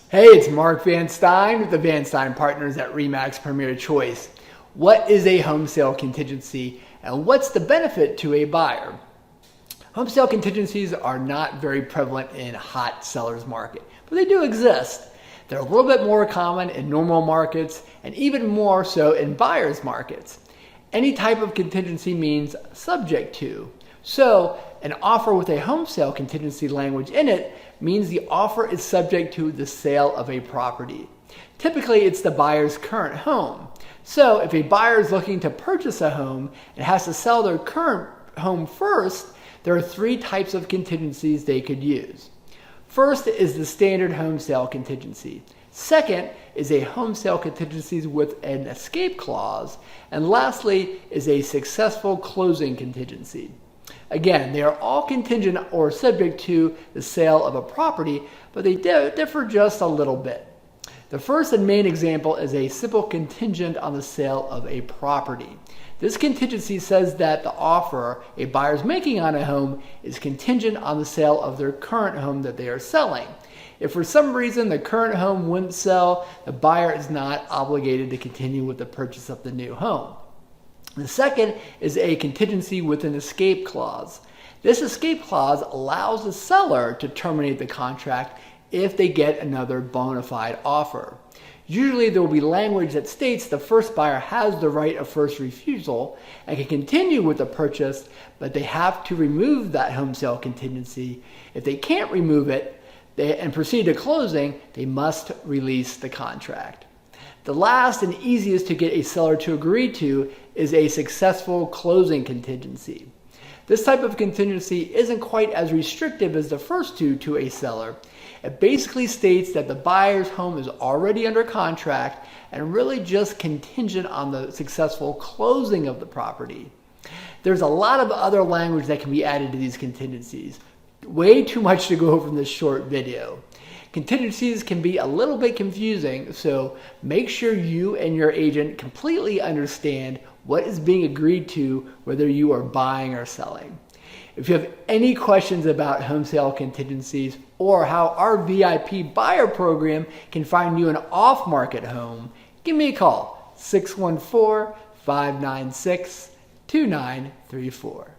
Hey, it's Marc Van Steyn with the Van Steyn Partners at RE/MAX Premier Choice. What is a home sale contingency and what's the benefit to a buyer? Home sale contingencies are not very prevalent in hot sellers market, but they do exist. They're a little bit more common in normal markets and even more so in buyers markets. Any type of contingency means subject to. So an offer with a home sale contingency language in it means the offer is subject to the sale of a property. Typically, it's the buyer's current home. So if a buyer is looking to purchase a home and has to sell their current home first, there are three types of contingencies they could use. First is the standard home sale contingency. Second is a home sale contingency with an escape clause. And lastly is a successful closing contingency. Again, they are all contingent or subject to the sale of a property, but they differ just a little bit. The first and main example is a simple contingent on the sale of a property. This contingency says that the offer a buyer is making on a home is contingent on the sale of their current home that they are selling. If for some reason the current home wouldn't sell, the buyer is not obligated to continue with the purchase of the new home. The second is a contingency with an escape clause. This escape clause allows the seller to terminate the contract if they get another bona fide offer. Usually there will be language that states the first buyer has the right of first refusal and can continue with the purchase, but they have to remove that home sale contingency. If they can't remove it and proceed to closing, they must release the contract. The last and easiest to get a seller to agree to is a successful closing contingency. This type of contingency isn't quite as restrictive as the first two to a seller. It basically states that the buyer's home is already under contract and really just contingent on the successful closing of the property. There's a lot of other language that can be added to these contingencies. Way too much to go over in this short video. Contingencies can be a little bit confusing, so make sure you and your agent completely understand what is being agreed to, whether you are buying or selling. If you have any questions about home sale contingencies or how our VIP buyer program can find you an off-market home, give me a call, 614-596-2934.